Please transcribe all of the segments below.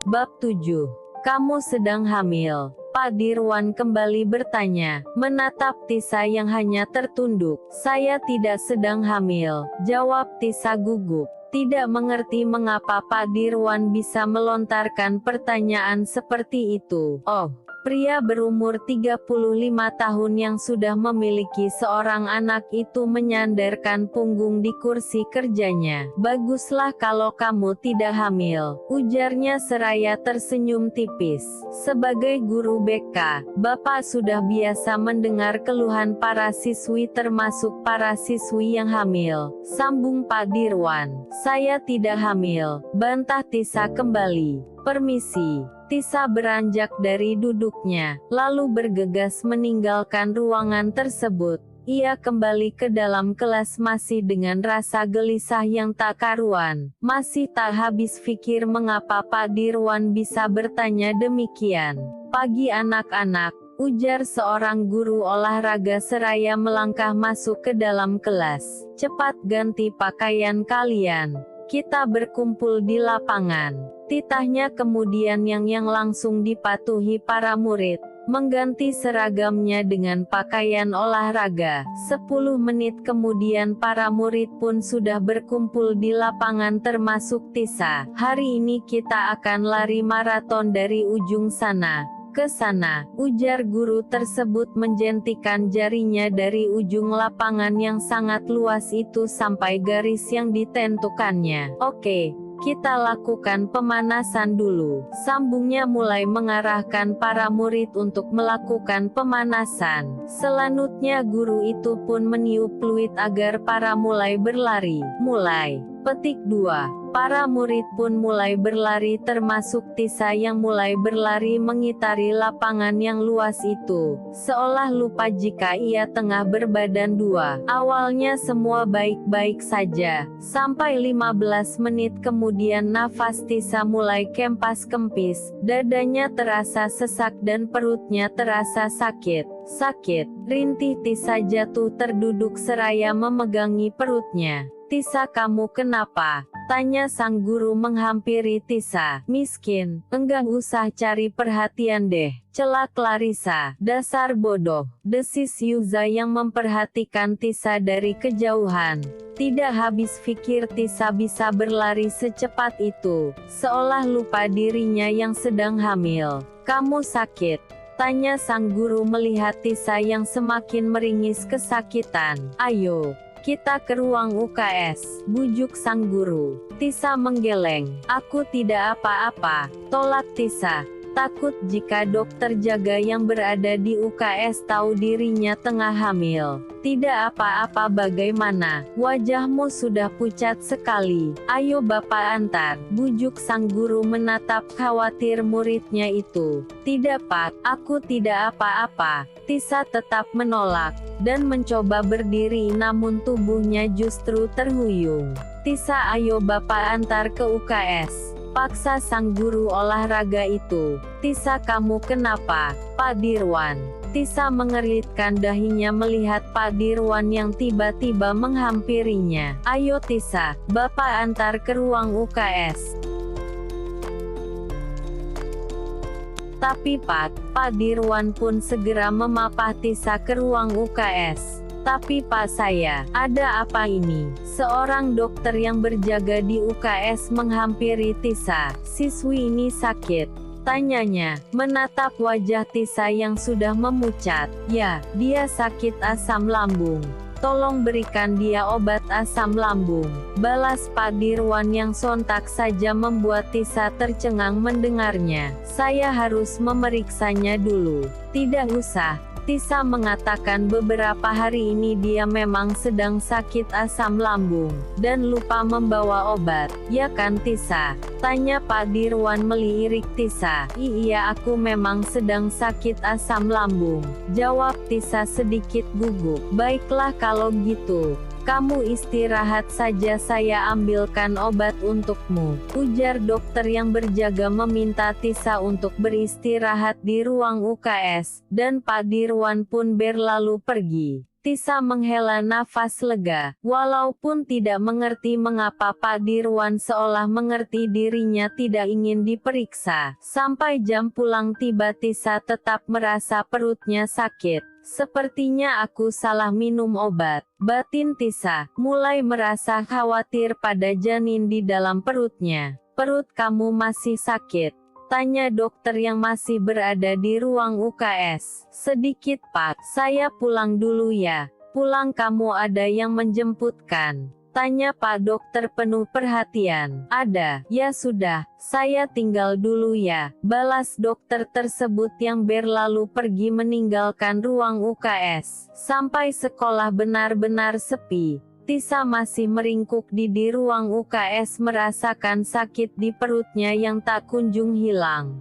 Bab 7. Kamu sedang hamil. Pak Dirwan kembali bertanya, menatap Tisa yang hanya tertunduk. Saya tidak sedang hamil, jawab Tisa gugup. Tidak mengerti mengapa Pak Dirwan bisa melontarkan pertanyaan seperti itu. Oh, pria berumur 35 tahun yang sudah memiliki seorang anak itu menyandarkan punggung di kursi kerjanya. Baguslah kalau kamu tidak hamil, ujarnya seraya tersenyum tipis. Sebagai guru BK, Bapak sudah biasa mendengar keluhan para siswi termasuk para siswi yang hamil, sambung Pak Dirwan. Saya tidak hamil, bantah Tisa kembali. Permisi. Tisa beranjak dari duduknya, lalu bergegas meninggalkan ruangan tersebut. Ia kembali ke dalam kelas masih dengan rasa gelisah yang tak karuan. Masih tak habis pikir mengapa Pak Dirwan bisa bertanya demikian. Pagi anak-anak, ujar seorang guru olahraga seraya melangkah masuk ke dalam kelas. Cepat ganti pakaian kalian. Kita berkumpul di lapangan. Titahnya kemudian yang langsung dipatuhi para murid, mengganti seragamnya dengan pakaian olahraga. 10 menit kemudian para murid pun sudah berkumpul di lapangan termasuk Tisa. Hari ini kita akan lari maraton dari ujung sana ke sana, ujar guru tersebut menjentikan jarinya dari ujung lapangan yang sangat luas itu sampai garis yang ditentukannya. Oke, kita lakukan pemanasan dulu, sambungnya mulai mengarahkan para murid untuk melakukan pemanasan. Selanjutnya guru itu pun meniup peluit agar para mulai berlari. Mulai. Petik 2. Para murid pun mulai berlari termasuk Tisa yang mulai berlari mengitari lapangan yang luas itu, seolah lupa jika ia tengah berbadan dua. Awalnya semua baik-baik saja, sampai 15 menit kemudian nafas Tisa mulai kempas-kempis, dadanya terasa sesak dan perutnya terasa sakit. Sakit, rintih Tisa jatuh terduduk seraya memegangi perutnya. Tisa, kamu kenapa? Tanya sang guru menghampiri Tisa. Miskin, enggak usah cari perhatian deh, celak Clarissa. Dasar bodoh, desis Yuza yang memperhatikan Tisa dari kejauhan. Tidak habis pikir Tisa bisa berlari secepat itu, seolah lupa dirinya yang sedang hamil. Kamu sakit? Tanya sang guru melihat Tisa yang semakin meringis kesakitan. Ayo, kita ke ruang UKS, bujuk sang guru. Tisa menggeleng. Aku tidak apa-apa, tolak Tisa. Takut jika dokter jaga yang berada di UKS tahu dirinya tengah hamil. Tidak apa-apa, bagaimana? Wajahmu sudah pucat sekali. Ayo Bapak antar, bujuk sang guru menatap khawatir muridnya itu. Tidak Pak, aku tidak apa-apa. Tisa tetap menolak, dan mencoba berdiri namun tubuhnya justru terhuyung. Tisa, ayo Bapak antar ke UKS, paksa sang guru olahraga itu. Tisa, kamu kenapa, Pak Dirwan? Tisa mengeritkan dahinya melihat Pak Dirwan yang tiba-tiba menghampirinya. Ayo Tisa, Bapak antar ke ruang UKS. Tapi Pak Dirwan pun segera memapah Tisa ke ruang UKS. Tapi Pak, saya, ada apa ini? Seorang dokter yang berjaga di UKS menghampiri Tisa. Siswi ini sakit, tanyanya, menatap wajah Tisa yang sudah memucat. Ya, dia sakit asam lambung. Tolong berikan dia obat asam lambung, balas Pak Dirwan yang sontak saja membuat Tisa tercengang mendengarnya. Saya harus memeriksanya dulu. Tidak usah, Tisa mengatakan beberapa hari ini dia memang sedang sakit asam lambung, dan lupa membawa obat. Ya kan Tisa? Tanya Pak Dirwan melirik Tisa. Iya, aku memang sedang sakit asam lambung, jawab Tisa sedikit gugup. Baiklah kalau gitu, kamu istirahat saja, saya ambilkan obat untukmu, ujar dokter yang berjaga meminta Tisa untuk beristirahat di ruang UKS, dan Pak Dirwan pun berlalu pergi. Tisa menghela nafas lega, walaupun tidak mengerti mengapa Pak Dirwan seolah mengerti dirinya tidak ingin diperiksa. Sampai jam pulang tiba Tisa tetap merasa perutnya sakit. Sepertinya aku salah minum obat, batin Tisa, mulai merasa khawatir pada janin di dalam perutnya. Perut kamu masih sakit? Tanya dokter yang masih berada di ruang UKS. Sedikit Pak, saya pulang dulu ya. Pulang kamu ada yang menjemputkan? Tanya Pak dokter penuh perhatian. Ada, ya sudah, saya tinggal dulu ya. Balas dokter tersebut yang berlalu pergi meninggalkan ruang UKS. Sampai sekolah benar-benar sepi. Tisa masih meringkuk di ruang UKS merasakan sakit di perutnya yang tak kunjung hilang.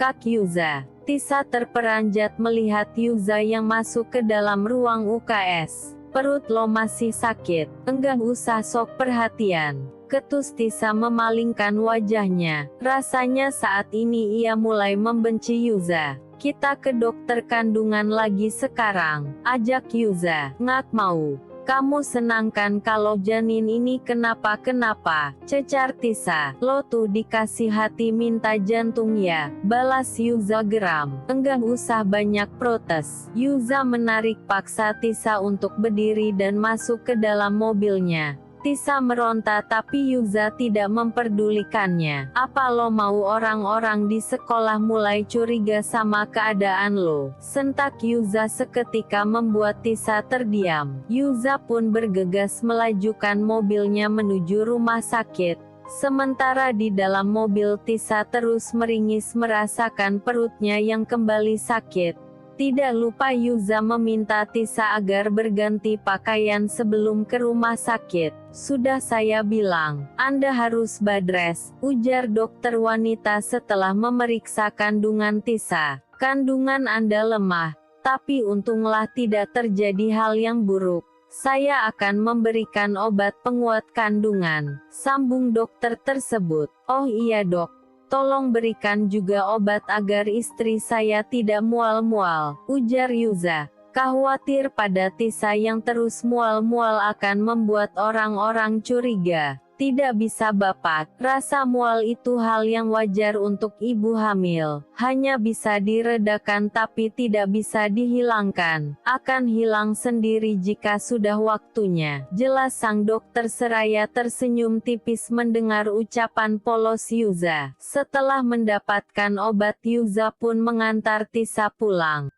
Kak Yuza. Tisa terperanjat melihat Yuza yang masuk ke dalam ruang UKS. Perut lo masih sakit, enggak usah sok perhatian. Ketus Tisa memalingkan wajahnya. Rasanya saat ini ia mulai membenci Yuza. Kita ke dokter kandungan lagi sekarang, ajak Yuza. Ngak mau. Kamu senang kan kalau janin ini kenapa-kenapa? Cecar Tisa. Lo tuh dikasih hati minta jantung ya? Balas Yuza geram. Enggak usah banyak protes. Yuza menarik paksa Tisa untuk berdiri dan masuk ke dalam mobilnya. Tisa meronta tapi Yuza tidak memperdulikannya. Apa lo mau orang-orang di sekolah mulai curiga sama keadaan lo? Sentak Yuza seketika membuat Tisa terdiam. Yuza pun bergegas melajukan mobilnya menuju rumah sakit. Sementara di dalam mobil Tisa terus meringis merasakan perutnya yang kembali sakit. Tidak lupa Yuza meminta Tisa agar berganti pakaian sebelum ke rumah sakit. Sudah saya bilang, Anda harus badres, ujar dokter wanita setelah memeriksa kandungan Tisa. Kandungan Anda lemah, tapi untunglah tidak terjadi hal yang buruk. Saya akan memberikan obat penguat kandungan, sambung dokter tersebut. Oh iya dok. Tolong berikan juga obat agar istri saya tidak mual-mual, ujar Yuza. Khawatir pada Tisa yang terus mual-mual akan membuat orang-orang curiga. Tidak bisa Bapak, rasa mual itu hal yang wajar untuk ibu hamil. Hanya bisa diredakan tapi tidak bisa dihilangkan. Akan hilang sendiri jika sudah waktunya. Jelas sang dokter seraya tersenyum tipis mendengar ucapan polos Yuza. Setelah mendapatkan obat Yuza pun mengantar Tisa pulang.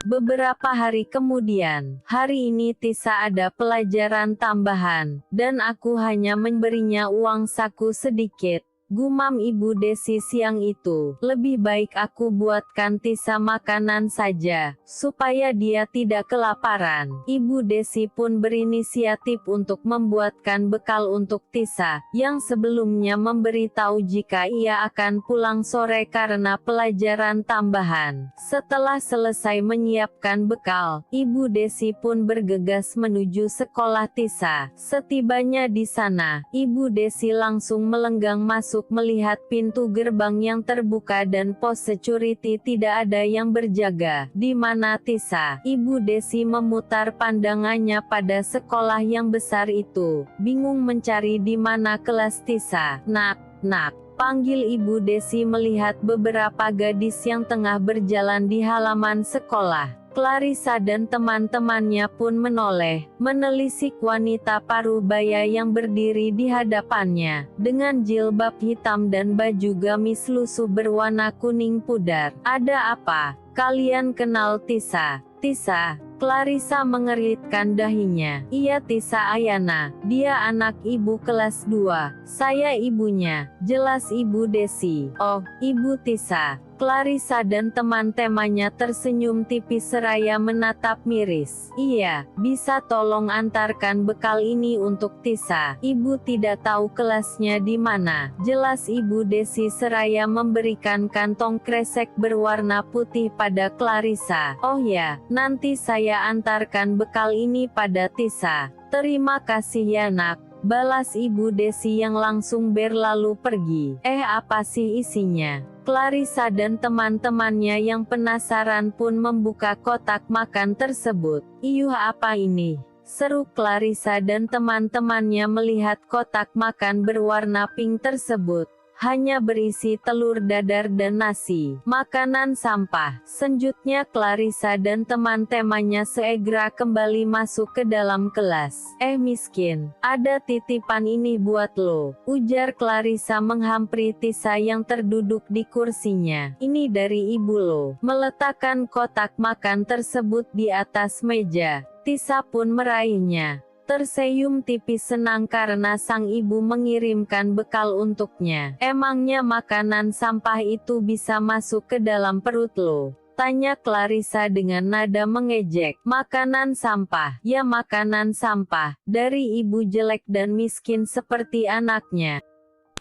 Beberapa hari kemudian, hari ini Tisa ada pelajaran tambahan, dan aku hanya memberinya uang saku sedikit. Gumam Ibu Desi siang itu, lebih baik aku buatkan Tisa makanan saja, supaya dia tidak kelaparan. Ibu Desi pun berinisiatif untuk membuatkan bekal untuk Tisa, yang sebelumnya memberitahu jika ia akan pulang sore karena pelajaran tambahan. Setelah selesai menyiapkan bekal, Ibu Desi pun bergegas menuju sekolah Tisa. Setibanya di sana, Ibu Desi langsung melenggang masuk melihat pintu gerbang yang terbuka dan pos security tidak ada yang berjaga. Di mana Tisa? Ibu Desi memutar pandangannya pada sekolah yang besar itu, bingung mencari di mana kelas Tisa. Nak, panggil Ibu Desi melihat beberapa gadis yang tengah berjalan di halaman sekolah. Clarissa dan teman-temannya pun menoleh, menelisik wanita parubaya yang berdiri di hadapannya, dengan jilbab hitam dan baju gamis lusuh berwarna kuning pudar. Ada apa? Kalian kenal Tisa? Tisa? Clarissa mengeritkan dahinya. Iya Tisa Ayana, dia anak ibu kelas 2, saya ibunya, jelas Ibu Desi. Oh, Ibu Tisa. Clarissa dan teman-temannya tersenyum tipis seraya menatap miris. Iya, bisa tolong antarkan bekal ini untuk Tisa. Ibu tidak tahu kelasnya di mana. Jelas Ibu Desi seraya memberikan kantong kresek berwarna putih pada Clarissa. Oh ya, nanti saya antarkan bekal ini pada Tisa. Terima kasih ya nak. balas Ibu Desi yang langsung berlalu pergi. Apa sih isinya? Clarissa dan teman-temannya yang penasaran pun membuka kotak makan tersebut. Iyuh, apa ini? Seru Clarissa dan teman-temannya melihat kotak makan berwarna pink tersebut. Hanya berisi telur dadar dan nasi. Makanan sampah. Selanjutnya Clarissa dan teman-temannya segera kembali masuk ke dalam kelas. Miskin, ada titipan ini buat lo, ujar Clarissa menghampiri Tisa yang terduduk di kursinya. Ini dari ibu lo. Meletakkan kotak makan tersebut di atas meja, Tisa pun meraihnya. Tersenyum tipis senang karena sang ibu mengirimkan bekal untuknya. Emangnya makanan sampah itu bisa masuk ke dalam perut lo? Tanya Clarissa dengan nada mengejek. Makanan sampah? Ya, makanan sampah. Dari ibu jelek dan miskin seperti anaknya.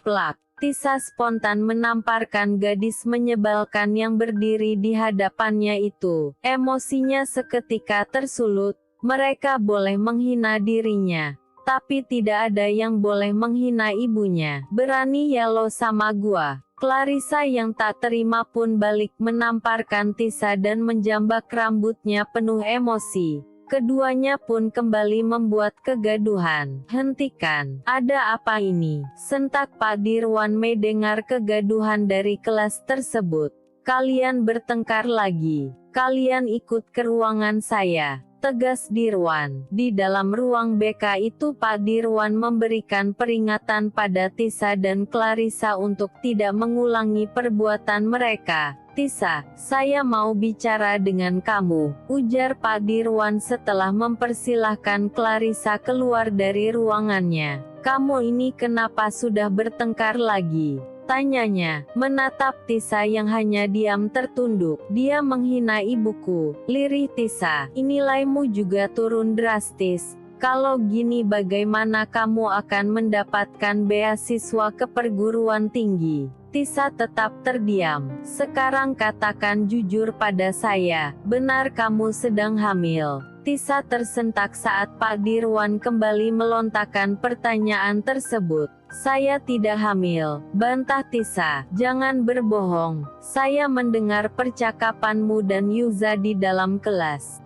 Plak. Tisa spontan menamparkan gadis menyebalkan yang berdiri di hadapannya itu. Emosinya seketika tersulut. Mereka boleh menghina dirinya, tapi tidak ada yang boleh menghina ibunya. Berani ya lo sama gua? Clarissa yang tak terima pun balik menamparkan Tisa dan menjambak rambutnya penuh emosi. Keduanya pun kembali membuat kegaduhan. Hentikan, ada apa ini? Sentak Pak Dirwan mendengar kegaduhan dari kelas tersebut. Kalian bertengkar lagi. Kalian ikut ke ruangan saya, tegas Dirwan. Di dalam ruang BK itu Pak Dirwan memberikan peringatan pada Tisa dan Clarissa untuk tidak mengulangi perbuatan mereka. Tisa, saya mau bicara dengan kamu, ujar Pak Dirwan setelah mempersilahkan Clarissa keluar dari ruangannya. Kamu ini kenapa sudah bertengkar lagi? Tanyanya, menatap Tisa yang hanya diam tertunduk. Dia menghina ibuku, lirih Tisa. Nilaimu juga turun drastis. Kalau gini bagaimana kamu akan mendapatkan beasiswa ke perguruan tinggi? Tisa tetap terdiam. Sekarang katakan jujur pada saya, benar kamu sedang hamil? Tisa tersentak saat Pak Dirwan kembali melontarkan pertanyaan tersebut. Saya tidak hamil, bantah Tisa. Jangan berbohong. Saya mendengar percakapanmu dan Yuza di dalam kelas.